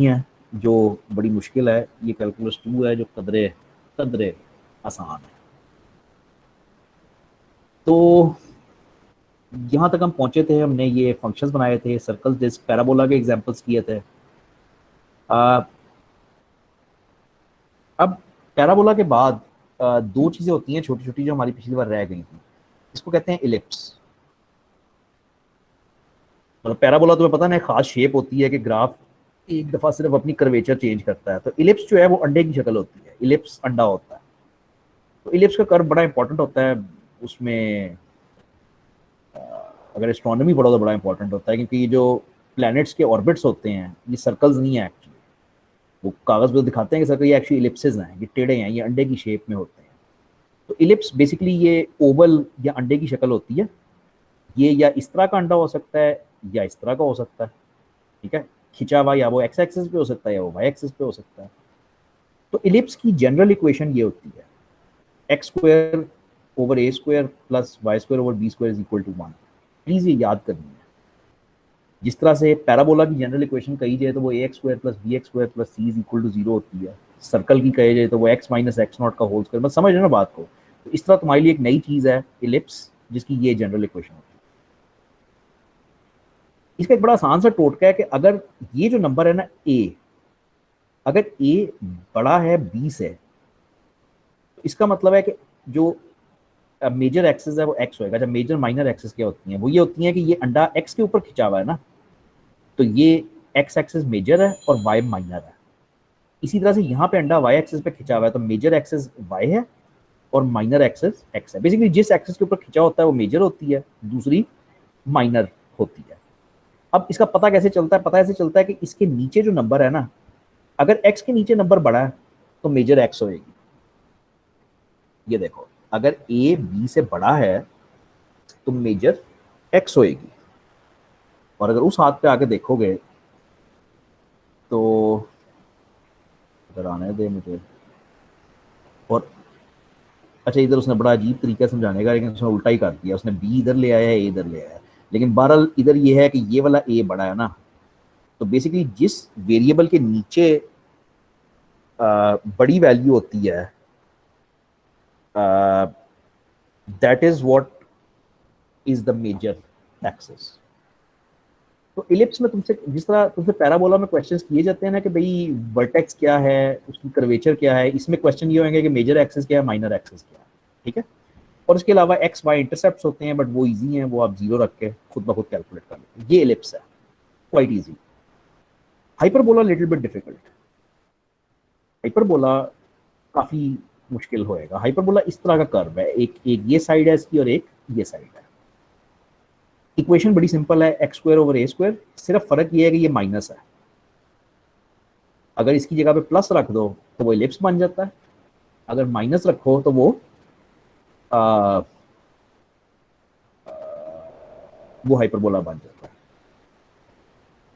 है जो बड़ी मुश्किल है, ये कैलकुलस 2 है जो कदरे कदरे आसान है। तो यहाँ तक हम पहुंचे थे, हमने ये फंक्शंस बनाए थे, सर्कल डिस्क पैराबोला के एग्जांपल्स किए थे। आ, अब पैराबोला के बाद दो चीज़ें होती हैं छोटी छोटी जो हमारी पिछली बार रह गई थी। इसको कहते हैं इलिप्स। मतलब पैराबोला तुम्हें पता ना, एक खास शेप होती है कि ग्राफ एक दफा सिर्फ अपनी कर्वेचर चेंज करता है। तो इलिप्स जो है वो अंडे की शक्ल होती है, इलिप्स अंडा होता है। तो इलिप्स का कर्व बड़ा इंपॉर्टेंट होता है उसमें। अगर एस्ट्रोनॉमी पढ़ो तो बड़ा इंपॉर्टेंट होता है, क्योंकि ये जो प्लैनेट्स के ऑर्बिट्स होते हैं ये सर्कल्स नहीं है एक्चुअली। वो कागज पे दिखाते हैं कि सर्कल, ये एक्चुअली इलिप्सेस हैं, ये टेढ़े हैं, ये अंडे की शेप में होते हैं। तो इलिप्स बेसिकली ये ओवल या अंडे की शक्ल होती है। ये या इस तरह का अंडा हो सकता है या इस तरह का हो सकता है। ठीक है, खिंचा हुआ, या वो एक्स एक्सिस पे हो सकता है या वो वाई एक्सिस पे हो सकता है। तो इलिप्स की जनरल इक्वेशन ये होती है, x square over a square plus y square over b square is equal to 1। Please ये याद करनी है। जिस तरह से पैराबोला की जनरल इक्वेशन कही जाए तो वो a x square plus b x square plus c is equal to 0 होती है। सर्कल की कही जाए तो वो एक्स माइनस एक्स नॉट का होल स्क्वायर। मतलब समझ रहे ना बात को। तो इस तरह तुम्हारे लिए एक नई चीज है इलिप्स, जिसकी ये जनरल इक्वेशन होती है। इसका एक बड़ा आसान सा टोटका है कि अगर ये जो नंबर है ना ए, अगर ए बड़ा है बी से, तो इसका मतलब है कि जो मेजर एक्सेस है वो एक्स होएगा। जब मेजर माइनर एक्सेस क्या होती हैं, वो ये होती हैं कि ये अंडा एक्स के ऊपर खिंचा हुआ है ना, तो ये एक्स एक्सेस मेजर है और वाई माइनर है। इसी तरह से यहाँ पे अंडा वाई एक्सेस पे खिंचा हुआ है, तो मेजर एक्सेस वाई है और माइनर एक्सेस एक्स है। बेसिकली जिस एक्सेस के ऊपर खिंचा होता है वो मेजर होती है, दूसरी माइनर होती है। अब इसका पता कैसे चलता है? पता ऐसे चलता है कि इसके नीचे जो नंबर है ना, अगर एक्स के नीचे नंबर बड़ा है तो मेजर एक्स होएगी। ये देखो, अगर ए बी से बड़ा है तो मेजर एक्स होएगी। और अगर उस हाथ पे आके देखोगे तो, इधर आने दे मुझे। और अच्छा, इधर उसने बड़ा अजीब तरीका समझाने का, लेकिन उसने उल्टा ही कर दिया। उसने बी इधर ले आया है, ए इधर ले आया है। लेकिन बहरहाल इधर ये है कि ये वाला ए बड़ा है ना, तो बेसिकली जिस वेरिएबल के नीचे बड़ी वैल्यू होती है, that is what is the major axis. तो इलिप्स में तुमसे, जिस तरह तुमसे पैराबोला में क्वेश्चंस किए जाते हैं ना कि भाई वर्टेक्स क्या है, उसकी कर्वेचर क्या है, इसमें क्वेश्चन ये होंगे कि मेजर एक्सेस क्या है, माइनर एक्सेस क्या है। ठीक है। और इसके अलावा एक्स वाई इंटरसेप्ट होते हैं, बट वो इजी हैं, वो आप जीरो रख के खुद ब खुद कैलकुलेट कर लेते हैं। ये इलिप्स है, quite easy. Hyperbola little bit difficult. Hyperbola काफी मुश्किल होएगा। हाइपरबोला इस तरह का कर्व है, एक एक ये साइड है इसकी और एक ये साइड है। इक्वेशन बड़ी सिंपल है, x square over a square. सिर्फ फर्क ये है कि ये माइनस है। अगर इसकी जगह पे प्लस रख दो तो वो इलिप्स बन जाता है, अगर माइनस रखो तो आ, वो हाइपरबोला बन जाता है।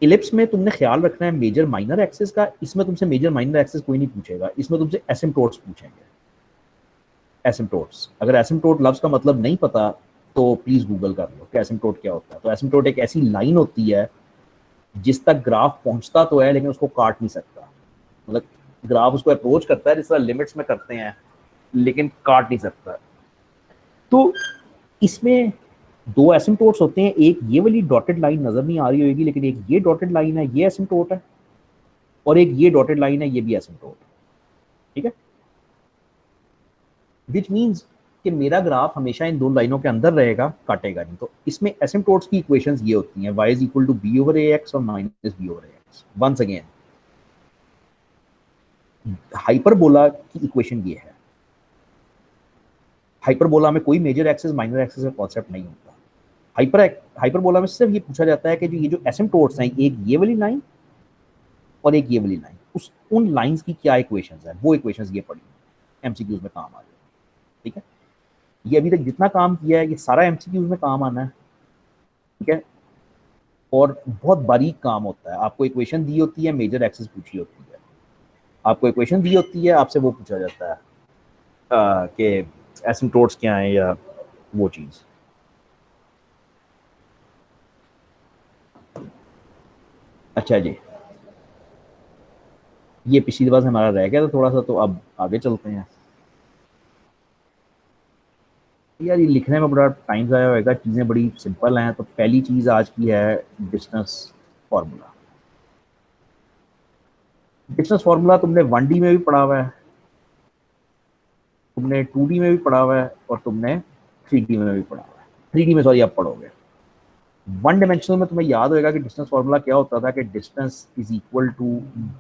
इलिप्स में तुमने ख्याल रखना है मेजर माइनर एक्सेस का। इसमें तुमसे मेजर माइनर एक्सेस कोई नहीं पूछेगा, इसमें तुमसे एसिम्प्टोट्स पूछेंगे। एसिम्प्टोट्स, अगर एसिम्प्टोट लफ्ज का मतलब नहीं पता तो प्लीज गूगल कर लो कि एसिम्प्टोट क्या होता है। तो एसिम्प्टोट एक ऐसी लाइन होती है जिस तक ग्राफ पहुंचता तो है लेकिन उसको काट नहीं सकता। मतलब ग्राफ उसको अप्रोच करता है जिस तरह लिमिट्स में करते हैं, लेकिन काट नहीं सकता। तो इसमें दो एसिम्प्टोट्स होते हैं। एक ये वाली डॉटेड लाइन नजर नहीं आ रही होगी, लेकिन एक ये डॉटेड लाइन है, ये एसिम्प्टोट है। और एक ये डॉटेड लाइन है, ये भी एसिम्प्टोट है। ठीक है। विच मीन्स कि मेरा ग्राफ हमेशा इन दो लाइनों के अंदर रहेगा, काटेगा नहीं। तो इसमें एसिम्प्टोट्स की इक्वेशंस ये होती हैं, y is equal to b over a x और minus b over a x. Once again, hyperbola की इक्वेशन ये है। हाइपरबोला में कोई मेजर एक्सेस माइनर एक्सेस का कॉन्सेप्ट नहीं होता। हाइपरबोला में सिर्फ ये पूछा जाता है कि जो ये जो एसिम्प्टोट्स हैं, एक ये वाली लाइन और एक ये वाली लाइन, उस उन लाइंस की क्या इक्वेशंस है, वो इक्वेशंस ये पढ़ी एमसीक्यूज में काम आ जाए। ठीक है। ये अभी तक जितना काम किया है ये सारा एमसीक्यूज में काम आना है। ठीक है। और बहुत बारीक काम होता है। आपको इक्वेशन दी होती है, मेजर एक्सेस पूछी होती है, आपको इक्वेशन दी होती है, आपसे वो पूछा जाता है कि एसिम्प्टोट्स क्या है या वो चीज़। अच्छा जी, ये पिछली बार से हमारा रह गया था थोड़ा सा, तो अब आगे चलते हैं। यार ये लिखने में बड़ा टाइम ज़ाया होएगा, चीज़ें बड़ी सिंपल हैं। तो पहली चीज़ आज की है डिस्टेंस फार्मूला। डिस्टेंस फार्मूला तुमने 1D में भी पढ़ा हुआ है, तुमने 2D में भी पढ़ा हुआ है, और तुमने 3D में भी पढ़ा हुआ है। 3D में सॉरी आप पढ़ोगे। वन डायमेंशनल में तुम्हें याद होगा कि डिस्टेंस फार्मूला क्या होता था, कि distance is equal to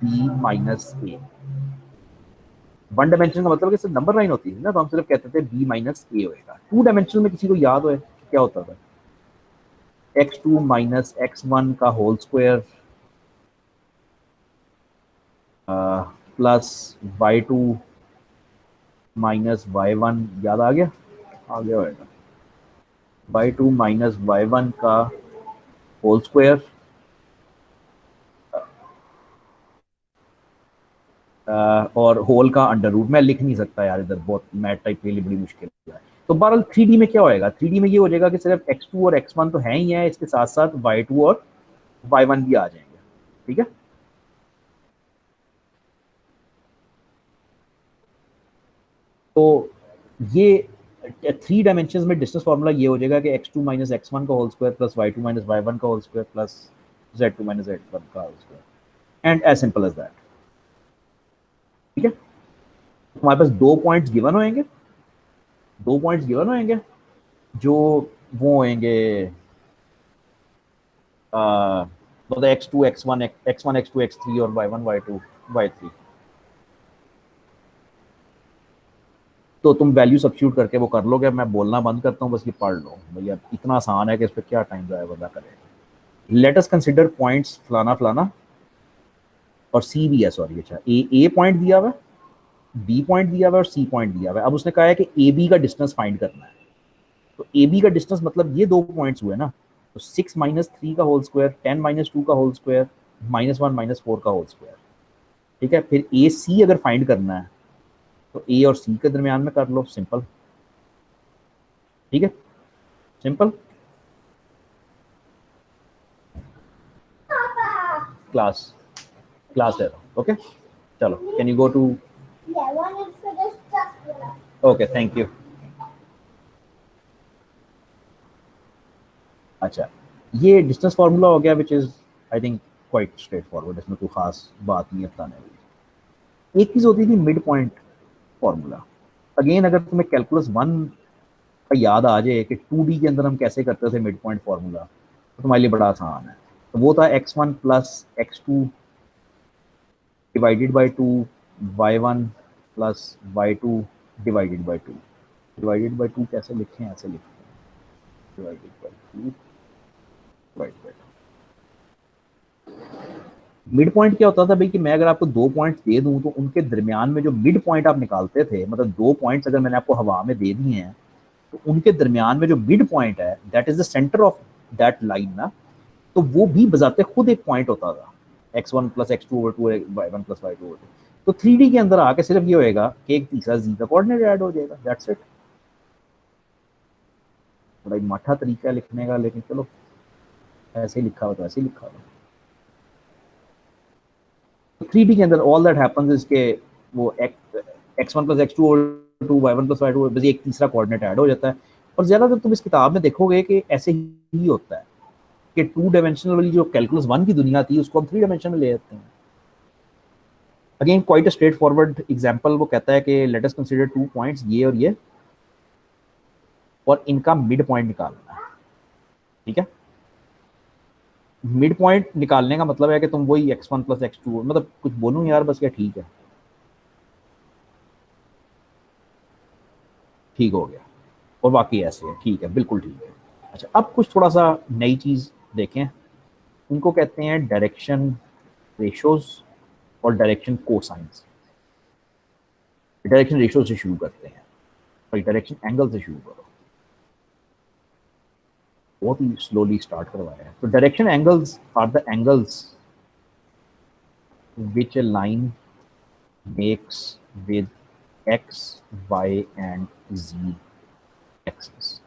b minus a. One dimension का मतलब कि सिर्फ नंबर लाइन होती है ना, तो हम सिर्फ कहते थे बी माइनस ए होएगा। टू डायमेंशनल में किसी को याद हो क्या होता था, x2 माइनस x1 का whole square plus y2 minus y1, याद आ गया होएगा। y2 माइनस y1 का होल स्क्वायर और होल का अंडर रूट। मैं लिख नहीं सकता यार, इधर बहुत मैथ टाइप के लिए बड़ी मुश्किल है। तो बहरहाल 3D में क्या होएगा, 3D में ये हो जाएगा कि सिर्फ x2 और x1 तो है ही है, इसके साथ साथ y2 और y1 भी आ जाएंगे। ठीक है, तो ये 3 डायमेंशन में डिस्टेंस फार्मूला ये हो जाएगा कि x2 माइनस x1 का whole square plus y2 minus y1 का whole square plus z2 minus z1 का whole square, and as simple as that. ठीक है, हमारे पास 2 पॉइंट्स गिवन होंगे, 2 पॉइंट्स गिवन होंगे जो वो होंगे मतलब x2 x1 x1 x2 x3 और y1 y2 y3। तो तुम वैल्यू सब्स्टिट्यूट करके वो कर लोगे। मैं बोलना बंद करता हूँ, बस ये पढ़ लो भैया, इतना आसान है कि इस पर क्या टाइम जाए बंदा करेगा। लेट अस कंसिडर पॉइंट्स फलाना फलाना, और सी भी है, सॉरी अच्छा ए पॉइंट दिया हुआ है, बी पॉइंट दिया हुआ है और सी पॉइंट दिया हुआ है। अब उसने कहा है कि ए बी का डिस्टेंस फाइंड करना है। तो ए बी का डिस्टेंस मतलब ये 2 पॉइंट्स हुए ना, तो 6 माइनस 3 का होल स्क्वायर, 10 माइनस 2 का होल स्क्वायर, -1 -4 का होल स्क्वायर। ठीक है, फिर ए सी अगर फाइंड करना है तो ए और सी के दरमियान में कर लो, सिंपल। ठीक है, सिंपल। क्लास क्लास है, ओके चलो, can you go to, okay thank you. अच्छा, ये डिस्टेंस फार्मूला हो गया, which is I think quite straightforward, इसमें कोई खास बात नहीं है बताने वाली। एक चीज होती थी मिड पॉइंट फार्मूला। अगेन अगर तुम्हें कैलकुलस 1 का याद आ जाए कि 2D के अंदर हम कैसे करते थे मिड पॉइंट फार्मूला, तो तुम्हारे लिए बड़ा आसान है। तो वो था x1 plus x2 divided by 2, y1 plus y2 divided by 2। Divided by 2 कैसे लिखें, ऐसे लिखते हैं, divided by 2 divided by 2। Mid point क्या होता था भाई, कि मैं अगर आपको 2 पॉइंट्स दे दूं तो उनके दरमियान में जो मिड पॉइंट आप निकालते थे, मतलब 2 पॉइंट्स अगर मैंने आपको हवा में दे दिए हैं, तो उनके दरमियान में जो मिड पॉइंट है, that is the centre of that line ना, तो वो भी बजाते खुद एक पॉइंट होता था, x1 plus x2 over 2 y1 plus y2 over 2। तो 3D के अंदर आके सिर्फ ये होएगा कि एक तीसरा z का कोऑर्डिनेट ऐड हो जाएगा, दैट्स इट। बड़ा ही माठा तरीका है लिखने का, लेकिन चलो ऐसे ही लिखा हुआ तो ऐसे ही लिखा हुआ। 3D के अंदर ऑल दैट हैपेंस इज के वो x1 plus x2 over 2 y1 plus y2, बस एक तीसरा कोऑर्डिनेट ऐड हो जाता है। और ज्यादातर तुम इस किताब में देखोगे कि ऐसे ही होता है कि 2 डायमेंशनल वाली जो कैलकुलस 1 की दुनिया थी, उसको हम 3 डायमेंशन में ले जाते हैं। Again quite a straight forward example, वो कहता है कि लेट अस कंसीडर 2 पॉइंट्स, ये और ये, और इनका मिड पॉइंट निकालना है। ठीक है, मिड पॉइंट निकालने का मतलब है कि तुम वही x1 प्लस x2, मतलब कुछ बोलूं यार बस, क्या ठीक है, ठीक हो गया, और बाकी ऐसे है, ठीक है, बिल्कुल ठीक है। अच्छा, अब कुछ थोड़ा सा नई चीज देखें, उनको कहते हैं डायरेक्शन रेशोज और डायरेक्शन कोसाइंस। डायरेक्शन रेशो से शुरू करते हैं, और डायरेक्शन एंगल से शुरू करो, बहुत ही स्लोली स्टार्ट करवाया है। तो direction angles are the angles which a line makes with x, y and z axis।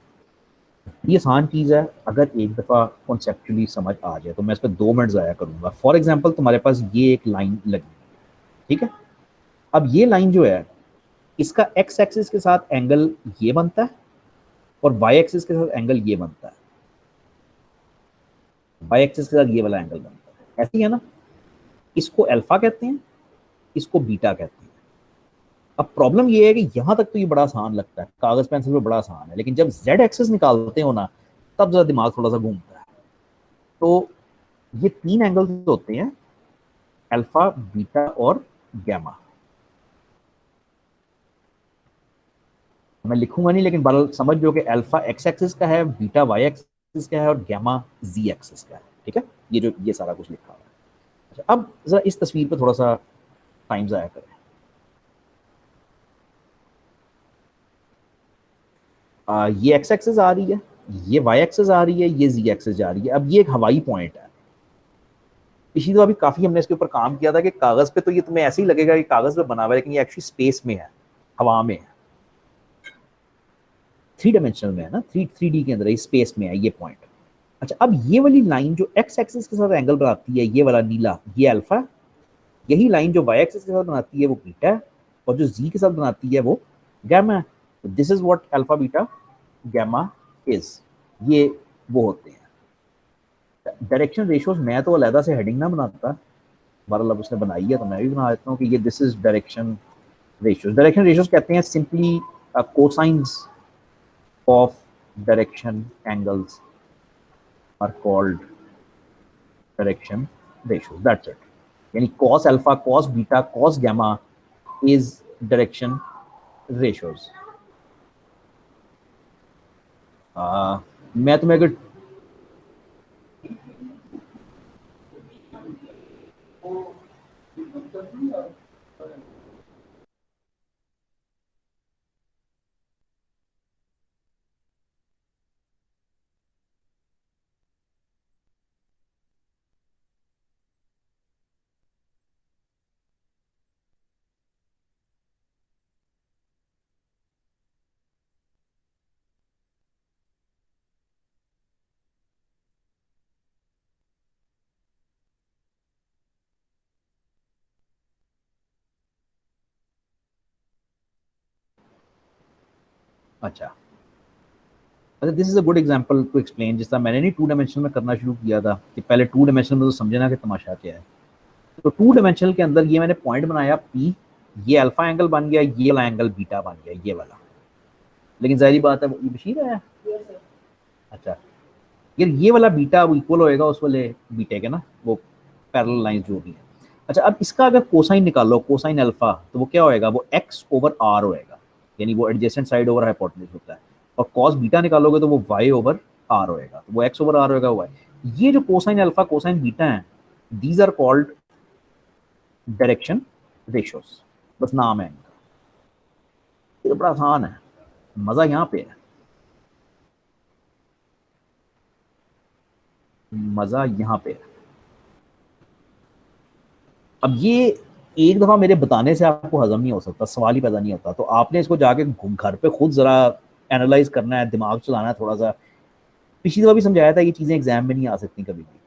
ये आसान चीज़ है, अगर एक दफ़ा कॉन्सेप्चुअली समझ आ जाए तो मैं इस पर 2 मिनट ज़ाया करूँगा। फॉर एग्जांपल तुम्हारे पास ये एक लाइन लगी, ठीक है। अब ये लाइन जो है इसका एक्स एक्सिस के साथ एंगल ये बनता है और वाई एक्सिस के साथ एंगल ये बनता है, वाई एक्सिस के साथ ये वाला एंगल बनता है, ऐसे ही है ना। इसको अल्फा कहते हैं, इसको बीटा कहते हैं। अब प्रॉब्लम ये है कि यहां तक तो ये बड़ा आसान लगता है, कागज पेंसिल पे बड़ा आसान है, लेकिन जब जेड एक्सिस निकालते हो ना तब जरा दिमाग थोड़ा सा घूमता है। तो ये 3 एंगल्स होते हैं, अल्फा, बीटा और गैमा। मैं लिखूंगा नहीं, लेकिन बल समझ लो कि अल्फा एक्स एक्सिस का है, बीटा वाई एक्सिस का है और गैमा जी एक्सिस का है। ठीक है, ये सारा कुछ लिखा हुआ है। अच्छा, अब जरा इस तस्वीर पर थोड़ा सा टाइम जाया करें। ये एक्स एक्सिस आ रही है, ये वाई एक्सिस आ रही है, ये जी एक्सिस जा रही है। अब ये एक हवाई पॉइंट है। पिछली तो अभी काफी हमने इसके ऊपर काम किया था कि कागज पे तो ये तुम्हें ऐसे ही लगेगा कि कागज पे बना हुआ है, लेकिन ये एक्चुअली स्पेस में है, हवा में है, 3 डायमेंशनल में है ना, 3D के अंदर स्पेस में है ये पॉइंट। अच्छा, अब ये वाली लाइन जो एक्स एक्सिस के साथ एंगल बनाती है, ये वाला नीला, ये अल्फा। यही लाइन जो वाई एक्सिस के साथ बनाती है वो बीटा है, और जो जी के साथ बनाती है वो गैमा है। This is what alpha beta gamma is. ये वो होते हैं डायरेक्शन रेशियोज। मैं तो अलहदा से हेडिंग ना बनाता, बहरहाल अब उसने बनाई है तो मैं भी बना देता हूँ कि ये this is direction ratios. Direction ratios कहते हैं simply cosines of direction angles are called direction ratios, that's it. यानी cos alpha, cos beta, cos gamma is direction ratios. मैं तुम्हें अगर अच्छा, this is a good example to explain. जिस तरह मैंने नहीं 2 डायमेंशनल में करना शुरू किया था कि पहले 2 डायमेंशनल में तो समझे ना कि तमाशा क्या है। तो 2 डायमेंशनल के अंदर ये मैंने पॉइंट बनाया पी, ये अल्फा एंगल बन गया, ये वाला एंगल बीटा बन गया, ये वाला। लेकिन जाहिर बात है, ये बशीर है। अच्छा, ये वाला बीटा वो इक्वल होएगा उस वाले बीटे के ना, वो पैरेलल लाइन जो भी है। अच्छा, अब इसका अगर कोसाइन निकालो, कोसाइन अल्फा, तो वो क्या होएगा, वो एक्स ओवर आर होएगा, यानी वो एडजेसेंट साइड ओवर हाइपोटेन्यूज होता है। और कॉस बीटा निकालोगे तो वो वाई ओवर आर होएगा, वो एक्स ओवर आर होएगा वाई। ये जो कोसाइन अल्फा कोसाइन बीटा है, these are called direction ratios, बस नाम है इनका। ये तो बड़ा आसान है, मजा यहाँ पे है, मजा यहाँ पे है। अब ये एक दफा मेरे बताने से आपको हजम नहीं हो सकता, सवाल ही पैदा नहीं होता। तो आपने इसको जाके घर पे खुद जरा एनालाइज करना है, दिमाग चलाना है थोड़ा सा। पिछली दफा भी समझाया था ये चीजें एग्जाम में नहीं आ सकती कभी भी,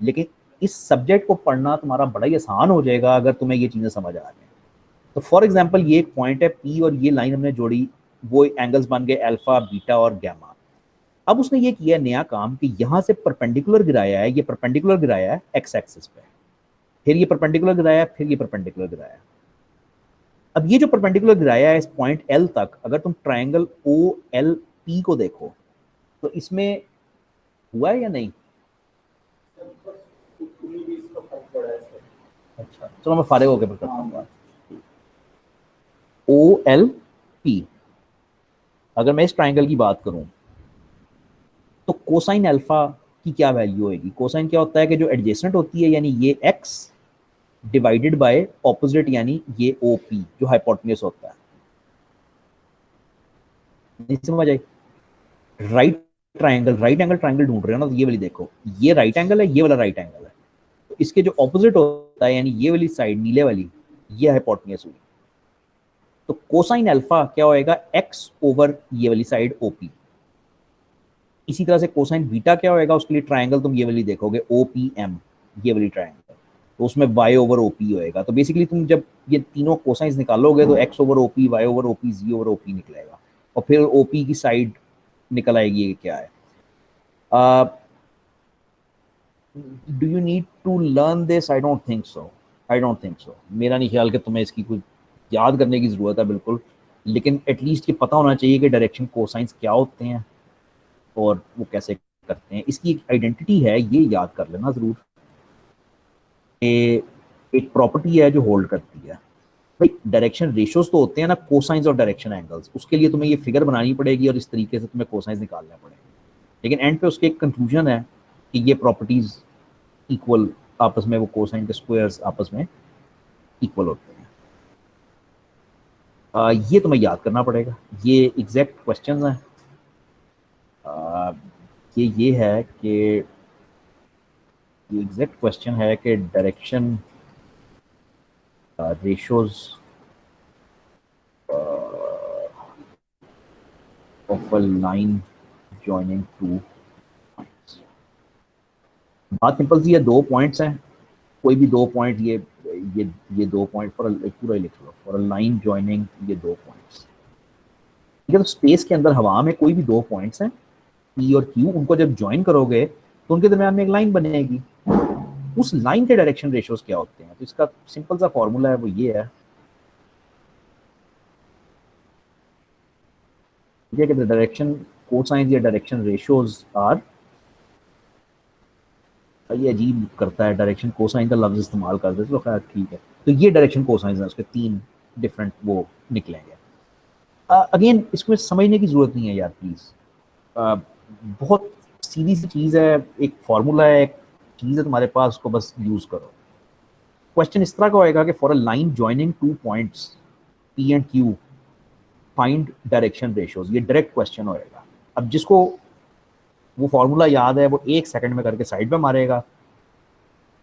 लेकिन इस सब्जेक्ट को पढ़ना तुम्हारा बड़ा ही आसान हो जाएगा अगर तुम्हें ये चीजें समझ आ जाए। तो फॉर एग्जाम्पल ये एक पॉइंट है पी और ये लाइन हमने जोड़ी, वो एंगल्स बन गए अल्फा बीटा और गैमा। अब उसने ये किया नया काम कि यहाँ से परपेंडिकुलर गिराया है, ये परपेंडिकुलर गिराया है एक्स एक्सिस पे, फिर ये परपेंडिकुलर गिराया, फिर ये परपेंडिकुलर गिराया। अब ये जो परपेंडिकुलर गिराया है इस पॉइंट एल तक, अगर तुम ट्राइंगल ओ एल पी को देखो तो इसमें हुआ है या नहीं? अच्छा, चलो मैं फारिग होकर करता हूँ। ओ एल पी, अगर मैं इस ट्राइंगल की बात करूं तो कोसाइन अल्फा की क्या वैल्यू होगी? कोसाइन क्या होता है कि जो एडजेसेंट होती है, यानी ये एक्स डिवाइडेड बाय ऑपोजिट, यानी ये ओ पी जो हाइपोटेन्यूज होता है। नहीं समझ आई? Right triangle, right angle triangle ढूंढ रहे हो ना, तो ये वाली देखो, ये राइट एंगल है, ये वाला राइट एंगल है, तो इसके जो ऑपोजिट होता है, यानी ये वाली साइड नीले वाली, ये हाइपोटेन्यूज हुई। तो कोसाइन अल्फा क्या होएगा, एक्स ओवर ये वाली साइड ओपी। इसी तरह से कोसाइन बीटा क्या होएगा, उसके लिए ट्राइंगल तुम ये वाली देखोगे ओ पी एम, ये वाली ट्राइंगल। तो उसमें y ओवर ओपी होएगा। तो बेसिकली तुम जब ये तीनों कोसाइंस निकालोगे तो x over OP, y over OP, z over OP निकलेगा, और फिर ओपी की साइड निकल आएगी ये क्या है। Do you need to learn this? I don't think so, I don't think so. मेरा नहीं ख्याल कि तुम्हें इसकी कोई याद करने की ज़रूरत है बिल्कुल, लेकिन एटलीस्ट ये पता होना चाहिए कि डायरेक्शन कोसाइंस क्या होते हैं और वो कैसे करते हैं। इसकी एक आइडेंटिटी है, ये याद कर लेना ज़रूर। एक प्रॉपर्टी है जो होल्ड करती है भाई, डायरेक्शन रेशियोज तो होते हैं ना, कोसाइंस और डायरेक्शन एंगल्स, उसके लिए तुम्हें ये फिगर बनानी पड़ेगी और इस तरीके से तुम्हें कोसाइंस निकालने पड़ेंगे। लेकिन एंड पे उसके एक कंक्लूजन है कि ये प्रॉपर्टीज इक्वल आपस में, वो कोसाइन के स्क्वायर्स आपस में इक्वल होते हैं। ये तुम्हें याद करना पड़ेगा, ये एग्जैक्ट क्वेश्चंस हैं। ये है कि ये एग्जैक्ट क्वेश्चन है कि direction ratios of a line joining two points। बात सिंपल सी है, दो पॉइंट्स हैं, कोई भी दो पॉइंट, ये दो पॉइंट फॉर पूरा ही लिख लो, फॉर अ लाइन जॉइनिंग ये दो पॉइंट्स। ठीक है, तो स्पेस के अंदर हवा में कोई भी दो पॉइंट्स हैं P और Q, उनको जब ज्वाइन करोगे तो उनके दरमियान में एक लाइन बनेगी। उस लाइन के डायरेक्शन रेशियोज क्या होते हैं? तो इसका सिंपल सा फॉर्मूला है, वो ये है कि द डायरेक्शन कोसाइन या डायरेक्शन रेशियोज आर, ये अजीब करता है, डायरेक्शन कोसाइन का लफ्ज इस्तेमाल कर देते तो खैर ठीक है। तो ये डायरेक्शन कोसाइन है, उसके तीन डिफरेंट वो निकलेंगे। अगेन इसमें समझने की जरूरत नहीं है यार प्लीज, बहुत सीधी सी चीज है, एक फॉर्मूला है, एक चीज है तुम्हारे पास, उसको बस यूज करो। क्वेश्चन इस तरह का होएगा कि for a line joining two points P and Q find direction ratios, ये डायरेक्ट क्वेश्चन होएगा। अब जिसको वो फॉर्मूला याद है वो 1 सेकंड में करके साइड पे मारेगा।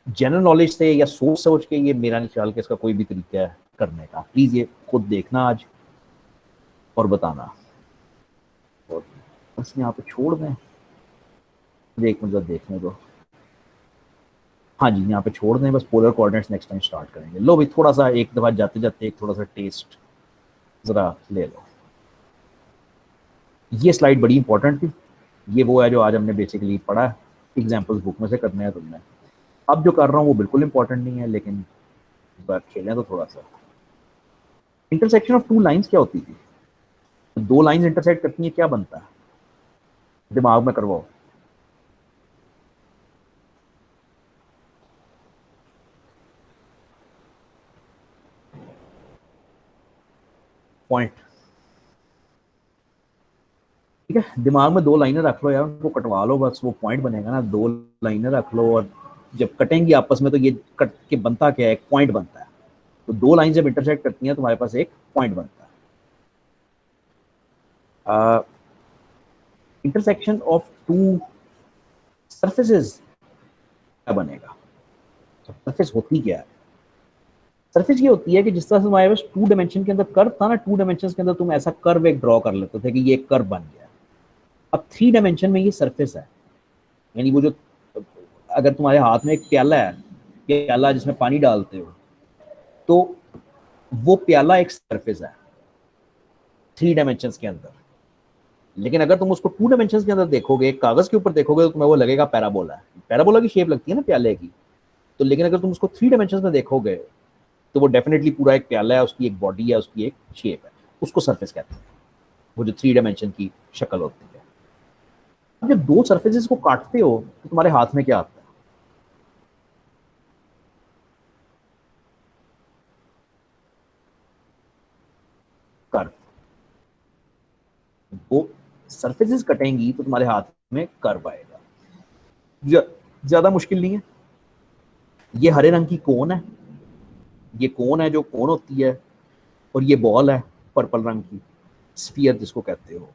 जनरल नॉलेज से या सोच सोच के ये मेरा नहीं ख्याल कि इसका कोई भी तरीका है करने का। प्लीज ये खुद देखना आज और बताना। और बस यहाँ पे छोड़ दें, एक मिनट देखने दो। हाँ जी, यहाँ पे छोड़ दें बस, polar coordinates next time start करेंगे। लो भाई, थोड़ा सा एक दफा जाते जाते एक थोड़ा सा टेस्ट जरा ले लो। ये स्लाइड बड़ी इंपॉर्टेंट थी, ये वो है जो आज हमने बेसिकली पढ़ा, एग्जाम्पल्स बुक में से करने हैं तुमने। अब जो कर रहा हूँ वो बिल्कुल इंपॉर्टेंट नहीं है, लेकिन इस बार खेलें तो थोड़ा सा। इंटरसेक्शन ऑफ टू लाइंस क्या होती थी? दो लाइंस इंटरसेक्ट करती हैं, क्या बनता है? दिमाग में करवाओ। पॉइंट। ठीक है, दिमाग में दो लाइनें रख लो यार, उनको कटवा लो, बस वो पॉइंट बनेगा ना। दो लाइनें रख लो और जब कटेंगी आपस में तो ये कट के बनता क्या है? एक पॉइंट बनता है। तो दो लाइन जब इंटरसेक्ट करती हैं तुम्हारे पास एक पॉइंट बनता है। इंटरसेक्शन ऑफ टू सरफेसेस क्या बनेगा? सरफेस होती क्या है? सरफेस ये होती है कि जिस तरह से तुम्हारे पास टू डायमेंशन के अंदर कर्व था ना, टू डायमेंशन के अंदर तुम ऐसा कर्व एक ड्रॉ कर लेते थे कि ये एक कर्व बन गया। अब थ्री डायमेंशन में ये सरफेस है, यानी वो जो, अगर तुम्हारे हाथ में एक प्याला है, प्याला जिसमें पानी डालते हो, तो वो प्याला एक सरफेस है थ्री डायमेंशन के अंदर। लेकिन अगर तुम उसको टू डायमेंशन के अंदर देखोगे, कागज के ऊपर देखोगे, तो तुम्हें वो लगेगा पैराबोला है। पैराबोला की शेप लगती है ना प्याले की। तो लेकिन अगर तुम उसको थ्री डायमेंशन में देखोगे तो वो डेफिनेटली पूरा एक प्याला है, उसकी एक बॉडी है, उसकी एक शेप है, उसको सरफेस कहते हैं, वो जो थ्री डायमेंशन की शक्ल होती है। अब जब दो सरफेसेस को काटते हो तो तुम्हारे हाथ में क्या आता है? कर्व। वो सरफेसेस कटेंगी तो तुम्हारे हाथ में कर्व आएगा। ज्यादा मुश्किल नहीं है। ये हरे रंग की कोन है, ये कोन है जो कोन होती है, और ये बॉल है पर्पल रंग की, स्फीयर जिसको कहते हो।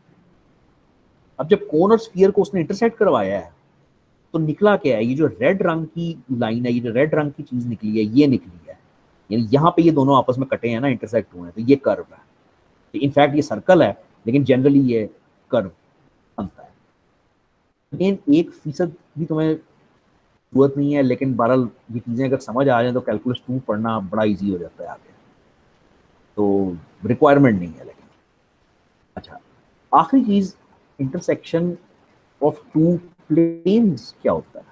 अब जब कोन और स्फीयर को उसने इंटरसेक्ट करवाया है तो निकला क्या है? ये जो रेड रंग की लाइन है, ये जो रेड रंग की चीज निकली है, ये निकली है। यानी यहाँ पे ये दोनों आपस में कटे हैं ना, इंटरसेक्ट हुए हैं, तो ये कर्व है। इनफैक्ट ये सर्कल है, लेकिन जनरली ये कर्व बनता है। लेकिन 1% भी तुम्हें जरूरत नहीं है, लेकिन बहरहाल ये चीज़ें अगर समझ आ जाए तो कैलकुलस 2 पढ़ना बड़ा ईजी हो जाता है आगे, तो रिक्वायरमेंट नहीं है लेकिन। अच्छा, आखिरी चीज़, इंटरसेक्शन ऑफ टू प्लेन्स क्या होता है?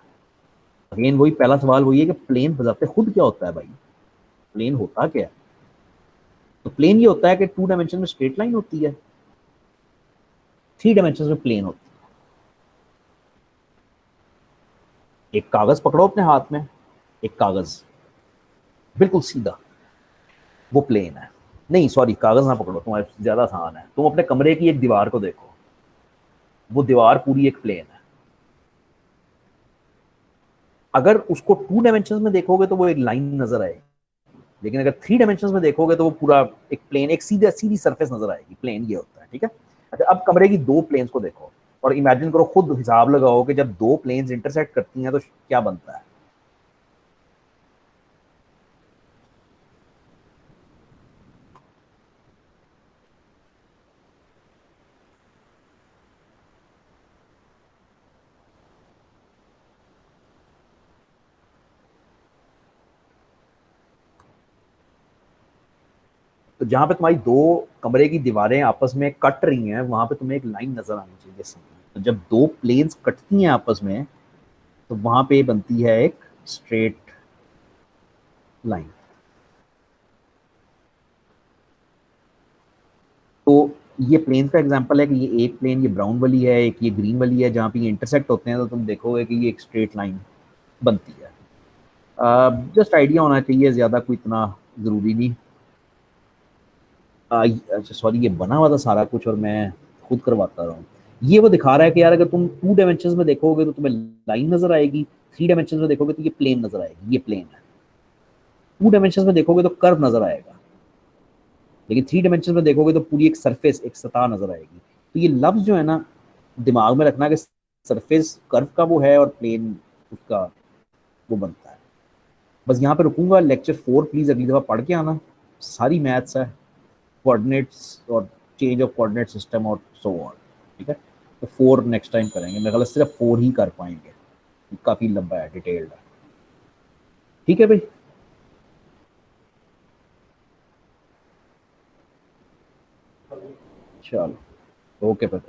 अगेन वही पहला सवाल वही है कि प्लेन बजाते खुद क्या होता है भाई? प्लेन होता क्या है? तो प्लेन ये होता है कि 2 डायमेंशन में स्ट्रेट लाइन होती है, 3 डायमेंशन में प्लेन होती है। एक कागज पकड़ो अपने हाथ में, एक कागज बिल्कुल सीधा, वो प्लेन है। नहीं सॉरी, कागज ना पकड़ो, तुम्हारे ज्यादा आसान है। तुम अपने कमरे की एक दीवार को देखो, वो दीवार पूरी एक प्लेन है। अगर उसको 2 डायमेंशन में देखोगे तो वो एक लाइन नजर आएगी, लेकिन अगर 3 डायमेंशन में देखोगे तो वो पूरा एक प्लेन, एक सीधी सीधी सरफेस नजर आएगी। प्लेन ये होता है, ठीक है। अच्छा, अब कमरे की 2 प्लेन्स को देखो और इमेजिन करो, खुद हिसाब लगाओ कि जब 2 प्लेन्स इंटरसेक्ट करती हैं तो क्या बनता है। तो जहां पे तुम्हारी 2 कमरे की दीवारें आपस में कट रही हैं, वहां पे तुम्हें एक लाइन नजर आनी चाहिए सीधी। तो जब 2 प्लेन्स कटती हैं आपस में, तो वहां पे बनती है एक स्ट्रेट लाइन। तो ये प्लेन का एग्जांपल है कि ये एक प्लेन, ये ब्राउन वाली है, एक ये ग्रीन वाली है, जहाँ पे ये इंटरसेक्ट होते हैं तो तुम देखोगे कि ये एक स्ट्रेट लाइन बनती है। जस्ट आइडिया होना चाहिए, ज़्यादा कोई इतना ज़रूरी नहीं। अच्छा सॉरी, ये बना हुआ था सारा कुछ और मैं खुद करवाता रहा हूँ। ये वो दिखा रहा है कि यार अगर तुम 2 डायमेंशन में देखोगे तो तुम्हें लाइन नजर आएगी, 3 डायमेंशन में देखोगे तो ये प्लेन नजर आएगी, ये प्लेन है। 2 डायमेंशन में देखोगे तो कर्व नजर आएगा, लेकिन 3 डायमेंशन में देखोगे तो पूरी एक सरफेस, एक सतह नजर आएगी। तो ये लफ्ज जो है ना, दिमाग में रखना कि सरफेस कर्व का वो है और प्लेन उसका वो बनता है। बस यहाँ पे रुकूंगा। लेक्चर 4 प्लीज अगली दफा पढ़ के आना, सारी मैथ्स है, कोऑर्डिनेट्स और चेंज ऑफ कोऑर्डिनेट सिस्टम और सो ऑन, ठीक है। तो 4 नेक्स्ट टाइम करेंगे, मेरे ख्याल से सिर्फ 4 ही कर पाएंगे, काफी लंबा है, डिटेल्ड है। ठीक है भाई, चलो, ओके पता।